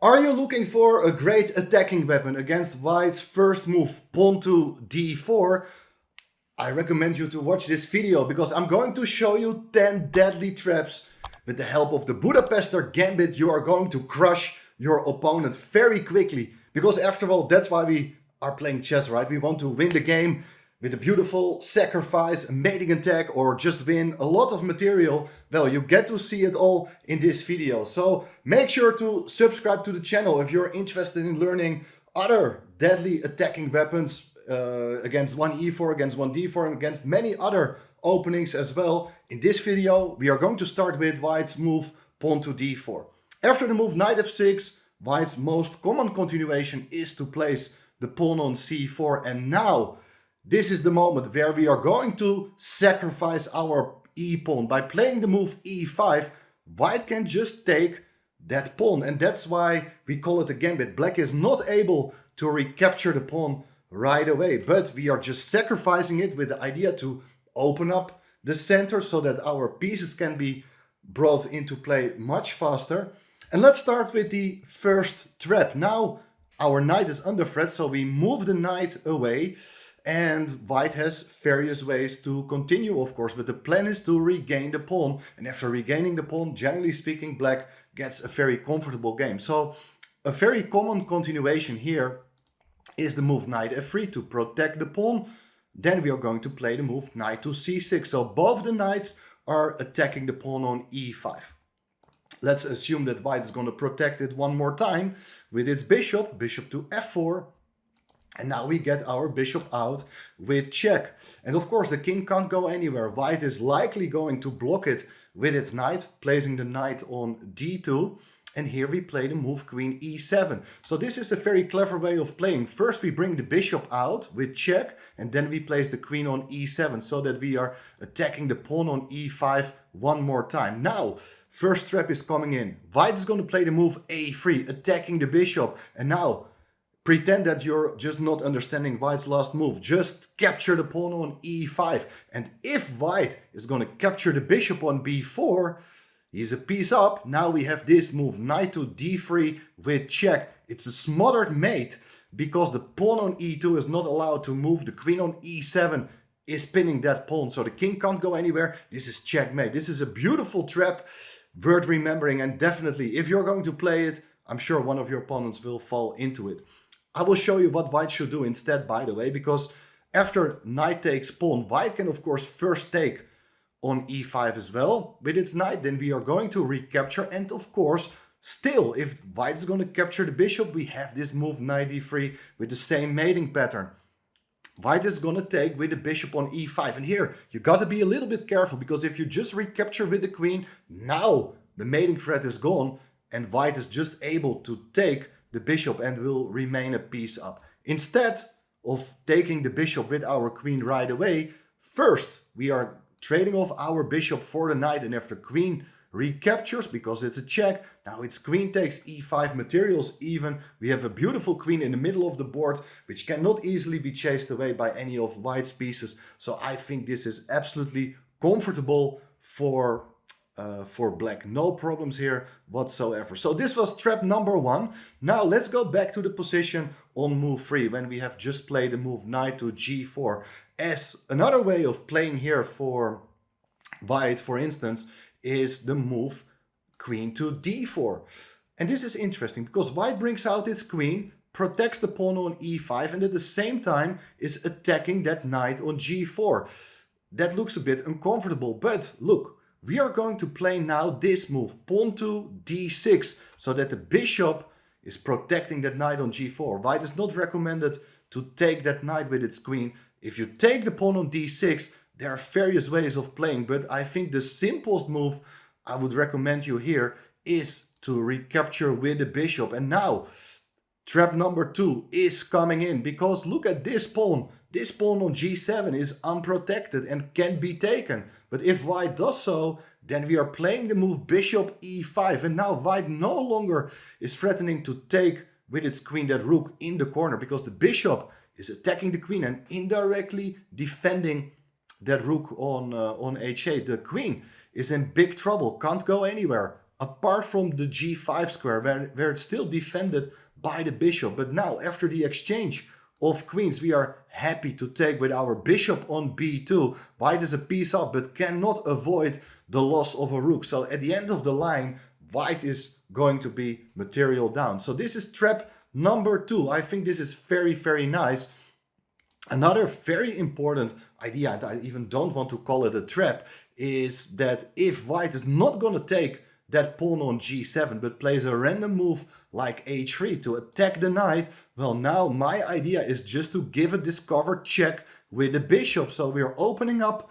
Are you looking for a great attacking weapon against white's first move, pawn to d4? I recommend you to watch this video because I'm going to show you 10 deadly traps. With the help of the Budapest Gambit, you are going to crush your opponent very quickly. Because after all, that's why we are playing chess, right? We want to win the game with a beautiful sacrifice, a mating attack, or just win a lot of material. Well, you get to see it all in this video. So make sure to subscribe to the channel if you're interested in learning other deadly attacking weapons against one e4, against one d4, and against many other openings as well. In this video, we are going to start with white's move pawn to d4. After the move knight f6, white's most common continuation is to place the pawn on c4, and now this is the moment where we are going to sacrifice our e-pawn. By playing the move e5, white can just take that pawn, and that's why we call it a gambit. Black is not able to recapture the pawn right away, but we are just sacrificing it with the idea to open up the center so that our pieces can be brought into play much faster. And let's start with the first trap. Now our knight is under threat, so we move the knight away. And white has various ways to continue, of course, but the plan is to regain the pawn. And after regaining the pawn, generally speaking, black gets a very comfortable game. So a very common continuation here is the move knight f3 to protect the pawn. Then we are going to play the move knight to c6. So both the knights are attacking the pawn on e5. Let's assume that white is going to protect it one more time with its bishop, bishop to f4. And now we get our bishop out with check. And of course the king can't go anywhere. White is likely going to block it with its knight, placing the knight on d2. And here we play the move queen e7. So this is a very clever way of playing. First we bring the bishop out with check, and then we place the queen on e7 so that we are attacking the pawn on e5 one more time. Now, first trap is coming in. White is going to play the move a3, attacking the bishop. And now pretend that you're just not understanding white's last move. Just capture the pawn on e5. And if white is going to capture the bishop on b4, he's a piece up. Now we have this move, knight to d3 with check. It's a smothered mate because the pawn on e2 is not allowed to move. The queen on e7 is pinning that pawn, so the king can't go anywhere. This is checkmate. This is a beautiful trap, worth remembering. And definitely, if you're going to play it, I'm sure one of your opponents will fall into it. I will show you what white should do instead, by the way, because after knight takes pawn, white can of course first take on e5 as well with its knight. Then we are going to recapture, and of course still, if white is going to capture the bishop, we have this move knight d3 with the same mating pattern. White is going to take with the bishop on e5, and here you got to be a little bit careful, because if you just recapture with the queen, now the mating threat is gone and white is just able to take the bishop and will remain a piece up. Instead of taking the bishop with our queen right away, first we are trading off our bishop for the knight, and after queen recaptures, because it's a check, now it's queen takes e5 materials even. We have a beautiful queen in the middle of the board, which cannot easily be chased away by any of white's pieces. So I think this is absolutely comfortable for black. No problems here whatsoever. So this was trap number one. Now let's go back to the position on move 3 when we have just played the move knight to g4. As another way of playing here for white, for instance, is the move queen to d4. And this is interesting because white brings out its queen, protects the pawn on e5, and at the same time is attacking that knight on g4. That looks a bit uncomfortable, but look, we are going to play now this move, pawn to d6, so that the bishop is protecting that knight on g4. White is not recommended to take that knight with its queen. If you take the pawn on d6, there are various ways of playing, but I think the simplest move I would recommend you here is to recapture with the bishop. And now trap number 2 is coming in, because look at this pawn. This pawn on g7 is unprotected and can be taken. But if white does so, then we are playing the move bishop e5. And now white no longer is threatening to take with its queen that rook in the corner, because the bishop is attacking the queen and indirectly defending that rook on h8. The queen is in big trouble, can't go anywhere. apart from the g5 square where it's still defended by the bishop. But now, after the exchange of queens, we are happy to take with our bishop on b2. White is a piece up but cannot avoid the loss of a rook. So at the end of the line, white is going to be material down. So this is trap number 2. I think this is very, very nice. Another very important idea, and I even don't want to call it a trap, is that if white is not going to take that pawn on g7 but plays a random move like h3 to attack the knight, well, now my idea is just to give a discovered check with the bishop. So we are opening up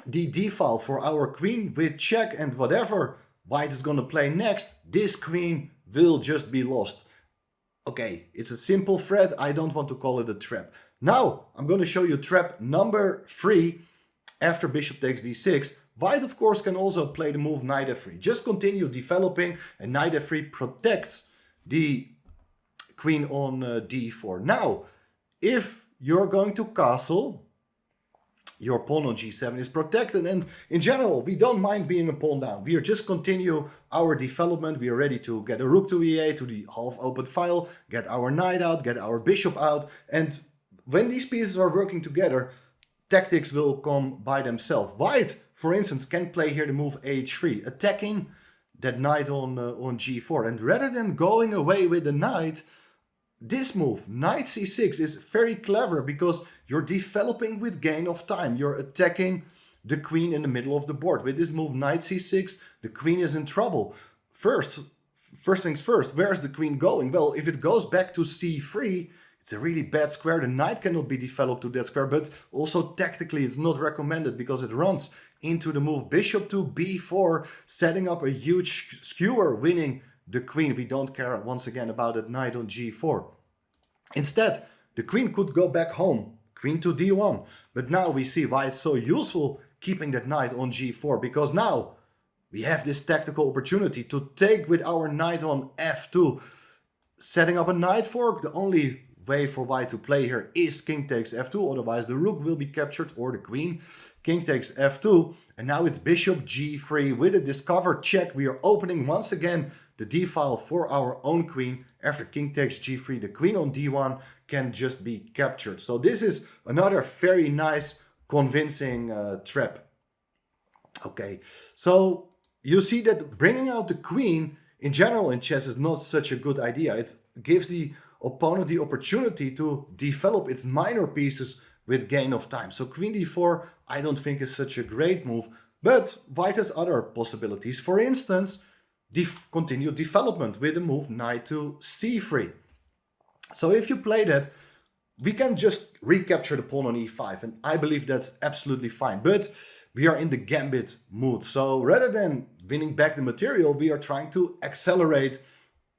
the d-file for our queen with check, and whatever white is going to play next, this queen will just be lost. Okay, it's a simple threat. I don't want to call it a trap. Now, I'm going to show you trap number 3 after bishop takes d6. White, of course, can also play the move knight f3. Just continue developing, and knight f3 protects the queen on d4. Now, if you're going to castle, your pawn on g7 is protected, and in general, we don't mind being a pawn down. We are just continue our development. We are ready to get a rook to e8, to the half-open file, get our knight out, get our bishop out, and when these pieces are working together, tactics will come by themselves. White, for instance, can play here the move h3, attacking that knight on g4, and rather than going away with the knight, this move, knight c6, is very clever because you're developing with gain of time. You're attacking the queen in the middle of the board. With this move, knight c6, the queen is in trouble. First things first, where's the queen going? Well, if it goes back to c3, it's a really bad square. The knight cannot be developed to that square, but also tactically it's not recommended because it runs into the move bishop to b4, setting up a huge skewer, winning the queen. We don't care once again about that knight on g4. Instead, the queen could go back home, queen to d1. But now we see why it's so useful keeping that knight on g4, because now we have this tactical opportunity to take with our knight on f2, setting up a knight fork. The only way for white to play here is king takes f2, otherwise the rook will be captured, or the queen. King takes f2, and now it's bishop g3 with a discovered check. We are opening once again the d-file for our own queen. After king takes g3, the queen on d1 can just be captured. So this is another very nice, convincing trap. Okay, so you see that bringing out the queen in general in chess is not such a good idea. It gives the opponent the opportunity to develop its minor pieces with gain of time. So queen d4 I don't think is such a great move, but white has other possibilities. For instance, continued development with the move knight to c3. So if you play that, we can just recapture the pawn on e5, and I believe that's absolutely fine. But we are in the gambit mood, so rather than winning back the material, we are trying to accelerate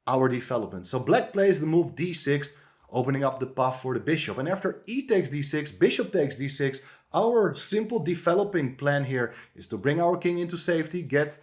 our development. So black plays the move d6, opening up the path for the bishop. And after e takes d6, bishop takes d6, our simple developing plan here is to bring our king into safety, get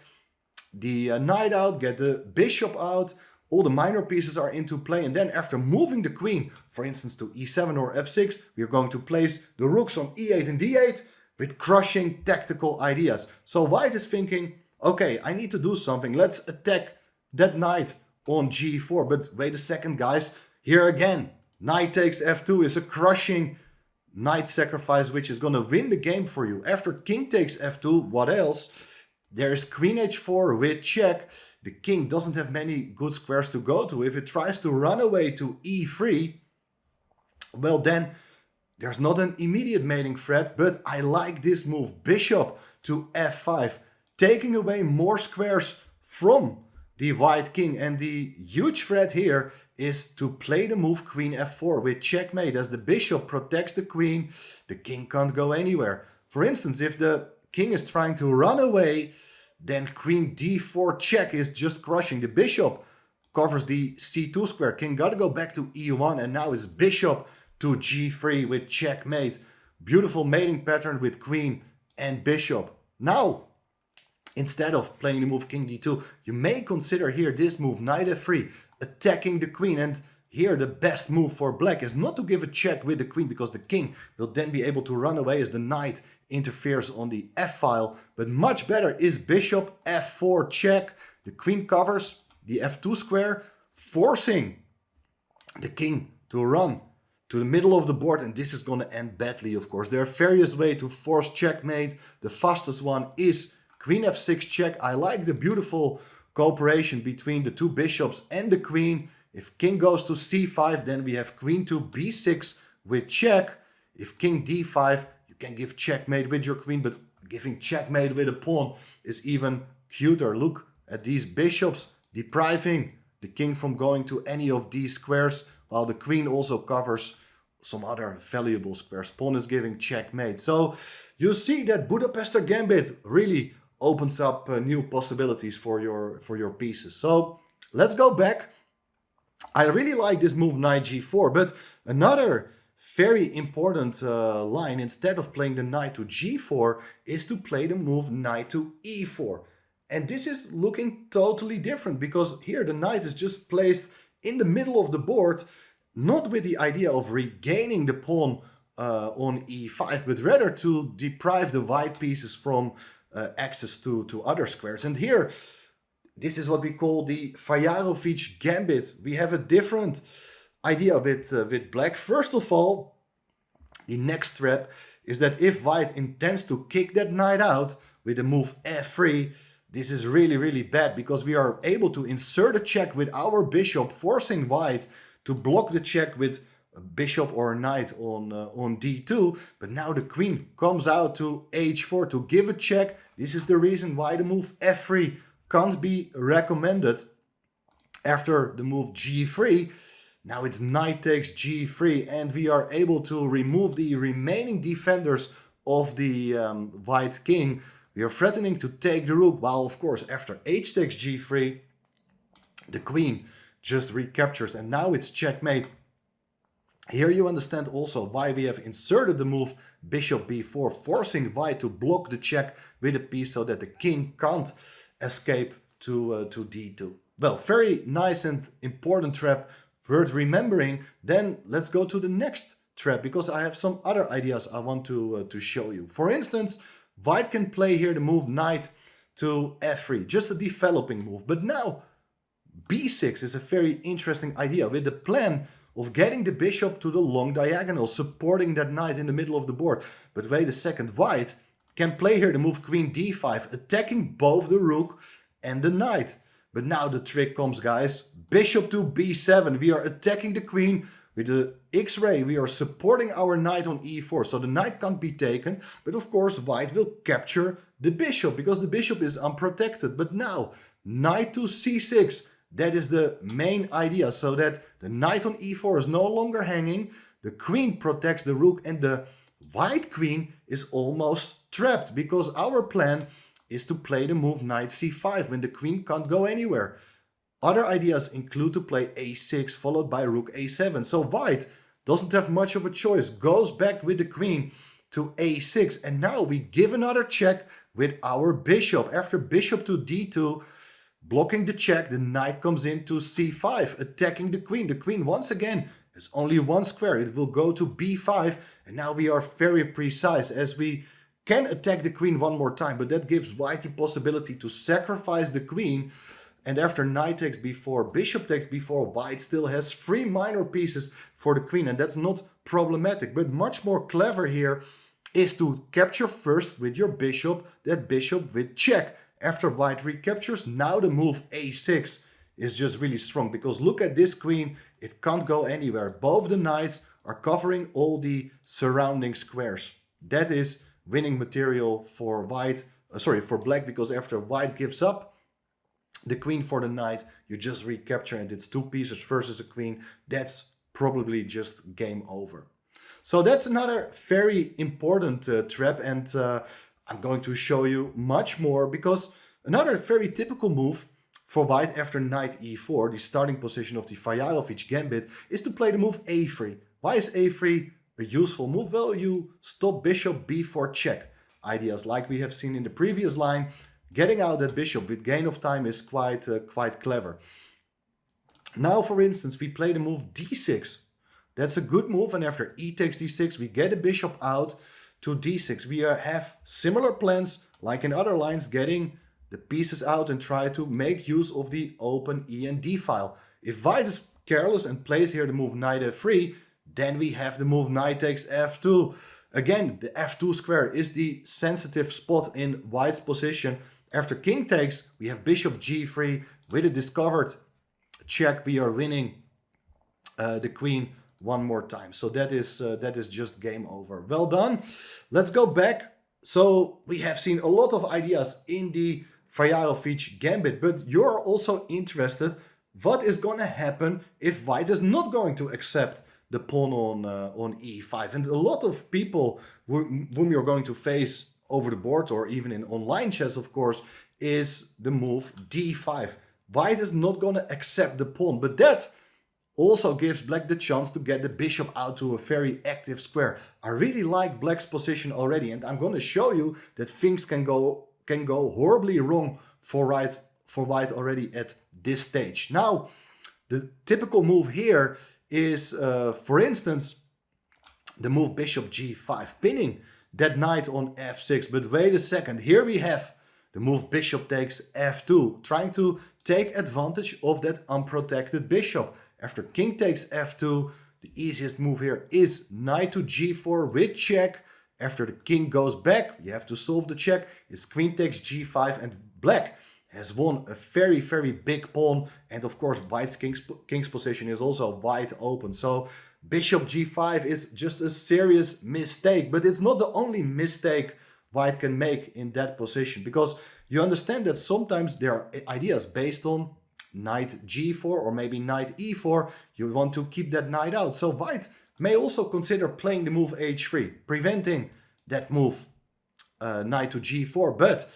the knight out, get the bishop out, all the minor pieces are into play, and then after moving the queen, for instance to e7 or f6, we are going to place the rooks on e8 and d8 with crushing tactical ideas. So white is thinking, okay, I need to do something, let's attack that knight on g4, but wait a second guys, here again, knight takes f2 is a crushing knight sacrifice which is going to win the game for you. After king takes f2, what else? There's queen h4 with check. The king doesn't have many good squares to go to. If it tries to run away to e3, well then there's not an immediate mating threat, but I like this move, bishop to f5, taking away more squares from the white king. And the huge threat here is to play the move queen f4 with checkmate. As the bishop protects the queen, the king can't go anywhere. For instance, if the king is trying to run away, then queen d4 check is just crushing. The bishop covers the c2 square. King got to go back to e1, and now it's bishop to g3 with checkmate. Beautiful mating pattern with queen and bishop. Now, instead of playing the move king d2, you may consider here this move knight f3, attacking the queen. And here the best move for black is not to give a check with the queen, because the king will then be able to run away as the knight interferes on the f file. But much better is bishop f4 check. The queen covers the f2 square, forcing the king to run to the middle of the board, and this is going to end badly, of course. There are various ways to force checkmate. The fastest one is queen f6 check. I like the beautiful cooperation between the two bishops and the queen. If king goes to c5, then we have queen to b6 with check. If king d5, you can give checkmate with your queen, but giving checkmate with a pawn is even cuter. Look at these bishops depriving the king from going to any of these squares, while the queen also covers some other valuable squares. Pawn is giving checkmate. So you see that Budapest Gambit really opens up new possibilities for your pieces. So let's go back. I really like this move knight g4, but another very important line, instead of playing the knight to g4, is to play the move knight to e4. And this is looking totally different, because here the knight is just placed in the middle of the board, not with the idea of regaining the pawn on e5, but rather to deprive the white pieces from access to other squares. And here, this is what we call the fajarowicz Gambit. We have a different idea with black. First of all, the next trap is that if white intends to kick that knight out with the move f3, this is really, really bad, because we are able to insert a check with our bishop, forcing white to block the check with a bishop or a knight on d2. But now the queen comes out to h4 to give a check. This is the reason why the move f3 can't be recommended after the move g3. Now it's knight takes g3, and we are able to remove the remaining defenders of the white king. We are threatening to take the rook, while of course after h takes g3, the queen just recaptures, and now it's checkmate. Here you understand also why we have inserted the move bishop b4, forcing white to block the check with a piece so that the king can't escape to d2. Well, very nice and important trap, worth remembering. Then let's go to the next trap, because I have some other ideas I want to show you. For instance, white can play here the move knight to f3, just a developing move. But now b6 is a very interesting idea, with the plan of getting the bishop to the long diagonal, supporting that knight in the middle of the board. But wait a second, white can play here the move queen d5, attacking both the rook and the knight. But now the trick comes, guys. Bishop to b7. We are attacking the queen with the x-ray. We are supporting our knight on e4, so the knight can't be taken. But of course white will capture the bishop, because the bishop is unprotected. But now knight to c6. That is the main idea, so that the knight on e4 is no longer hanging. The queen protects the rook, and the white queen is almost trapped, because our plan is to play the move knight c5 when the queen can't go anywhere. Other ideas include to play a6 followed by rook a7. So white doesn't have much of a choice, goes back with the queen to a6, and now we give another check with our bishop. After bishop to d2, blocking the check, the knight comes into c5, attacking the queen. The queen once again has only one square. It will go to b5, and now we are very precise, as we can attack the queen one more time, but that gives white the possibility to sacrifice the queen. And after knight takes b4, bishop takes b4, white still has 3 minor pieces for the queen, and that's not problematic. But much more clever here is to capture first with your bishop, that bishop with check. After white recaptures, now the move a6 is just really strong, because look at this queen, it can't go anywhere. Both the knights are covering all the surrounding squares. That is winning material for white, for black, because after white gives up the queen for the knight, you just recapture, and it's 2 pieces versus a queen. That's probably just game over. So that's another very important trap, and I'm going to show you much more, because another very typical move for white after knight e4, the starting position of the fajarowicz Gambit, is to play the move a3. Why is a3 a useful move? Well, you stop bishop b4 check. Ideas like we have seen in the previous line, getting out that bishop with gain of time is quite clever. Now, for instance, we play the move d6. That's a good move, and after e takes d6, we get a bishop out to d6. We have similar plans like in other lines, getting the pieces out and try to make use of the open E and D file. If white is careless and plays here the move knight f3, then we have the move knight takes f2. Again, the f2 square is the sensitive spot in white's position. After king takes, we have bishop g3. With a discovered check, we are winning the queen one more time. So that is just game over. Well done. Let's go back. So we have seen a lot of ideas in the fajarowicz gambit, but you're also interested what is going to happen if white is not going to accept the pawn on e5. And a lot of people whom you're going to face over the board, or even in online chess, of course, is the move d5. White is not going to accept the pawn, but that also gives black the chance to get the bishop out to a very active square. I really like black's position already, and I'm going to show you that things can go horribly wrong for white already at this stage. Now, the typical move here is, for instance, the move bishop g5, pinning that knight on f6. But wait a second, here we have the move bishop takes f2, trying to take advantage of that unprotected bishop. After king takes f2, the easiest move here is knight to g4 with check. After the king goes back, you have to solve the check. It's queen takes g5, and black has won a very, very big pawn. And of course, white's king's position is also wide open. So bishop g5 is just a serious mistake. But it's not the only mistake white can make in that position, because you understand that sometimes there are ideas based on knight g4 or maybe knight e4. You want to keep that knight out. So white may also consider playing the move h3, preventing that move knight to g4. But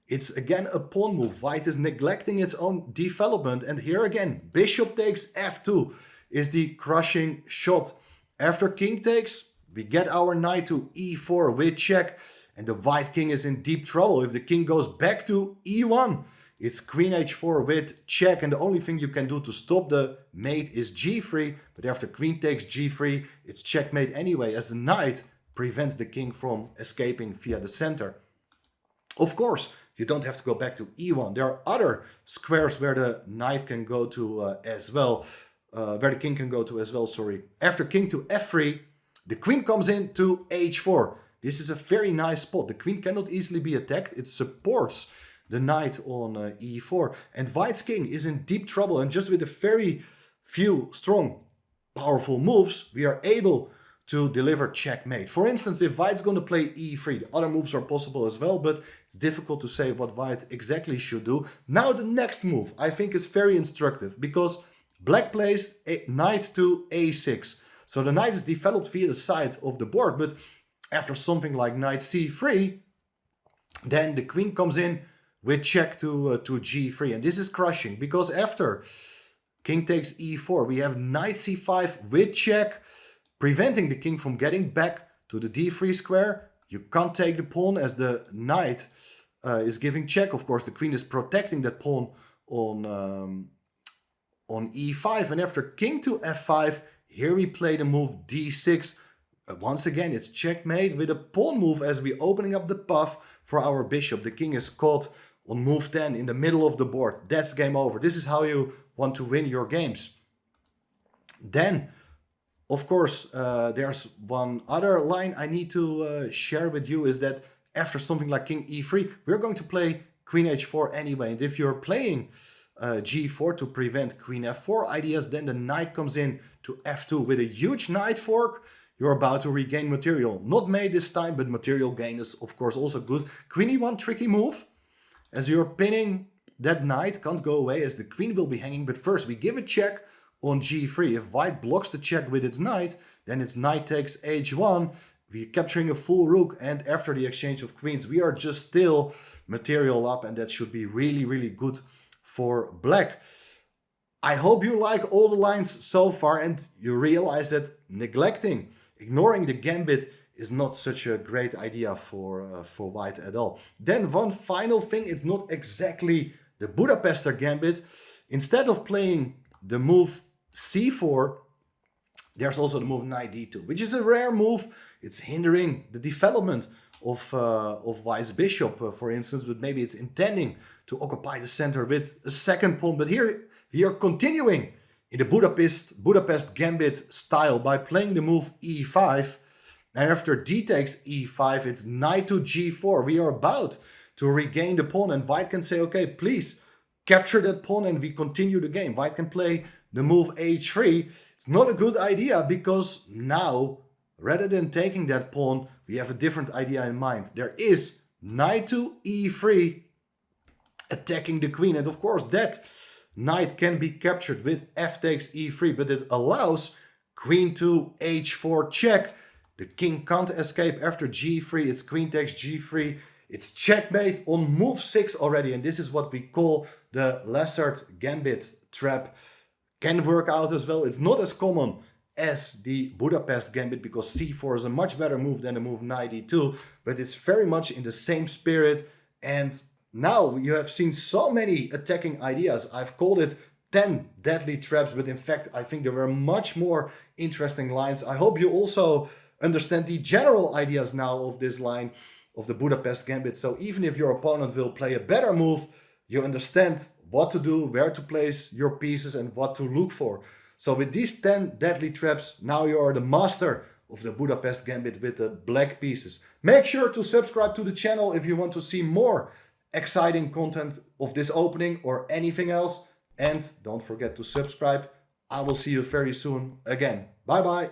it's again a pawn move. White is neglecting its own development. And here again, bishop takes f2 is the crushing shot. After king takes, we get our knight to e4 with check. And the white king is in deep trouble. If the king goes back to e1, it's queen h4 with check. And the only thing you can do to stop the mate is g3. But after queen takes g3, it's checkmate anyway, as the knight prevents the king from escaping via the center. Of course, you don't have to go back to e1. There are other squares where the knight can go to as well. Where the king can go to as well, sorry. After king to f3, the queen comes in to h4. This is a very nice spot. The queen cannot easily be attacked. It supports the knight on e4. And white's king is in deep trouble. And just with a very few strong, powerful moves, we are able to deliver checkmate. For instance, if white's going to play e3, the other moves are possible as well, but it's difficult to say what white exactly should do. Now the next move, I think, is very instructive, because black plays a knight to a6. So the knight is developed via the side of the board, but after something like knight c3, then the queen comes in with check to g3. And this is crushing, because after king takes e4, we have knight c5 with check, preventing the king from getting back to the d3 square. You can't take the pawn as the knight is giving check. Of course, the queen is protecting that pawn on e5. And after king to f5, here we play the move d6. Once again, it's checkmate with a pawn move as we're opening up the path for our bishop. The king is caught on move 10 in the middle of the board. That's game over. This is how you want to win your games. Then, of course, there's one other line I need to share with you, is that after something like king e3, we're going to play queen h4 anyway. And if you're playing g4 to prevent queen f4 ideas, then the knight comes in to f2 with a huge knight fork. You're about to regain material. Not made this time, but material gain is of course also good. Queen e1, tricky move. As you're pinning, that knight can't go away as the queen will be hanging. But first we give a check on g3. If white blocks the check with its knight, then its knight takes h1. We're capturing a full rook, and after the exchange of queens, we are just still material up, and that should be really, really good for black. I hope you like all the lines so far and you realize that ignoring the gambit is not such a great idea for white at all. Then one final thing, it's not exactly the Budapest Gambit. Instead of playing the move c4, there's also the move knight d2, which is a rare move. it's hindering the development of White's bishop, for instance, but maybe it's intending to occupy the center with a second pawn. But here we are continuing in the Budapest Gambit style by playing the move e5. And after d takes e5, it's knight to g4. We are about to regain the pawn, and White can say, okay, please capture that pawn, and we continue the game. White can play the move h3. It's not a good idea because now, rather than taking that pawn, we have a different idea in mind. There is knight to e3 attacking the queen, and of course that knight can be captured with f takes e3, but it allows queen to h4 check. The king can't escape after g3. It's queen takes g3. It's checkmate on move 6 already, and this is what we call the Lessert Gambit trap. Can work out as well. It's not as common as the Budapest Gambit because c4 is a much better move than the move knight e2, but it's very much in the same spirit. And now you have seen so many attacking ideas. I've called it 10 deadly traps, but in fact I think there were much more interesting lines. I hope you also understand the general ideas now of this line of the Budapest Gambit. So even if your opponent will play a better move, you understand what to do, where to place your pieces and what to look for. So with these 10 deadly traps, now you are the master of the Budapest Gambit with the black pieces. Make sure to subscribe to the channel if you want to see more exciting content of this opening or anything else. And don't forget to subscribe. I will see you very soon again. Bye bye.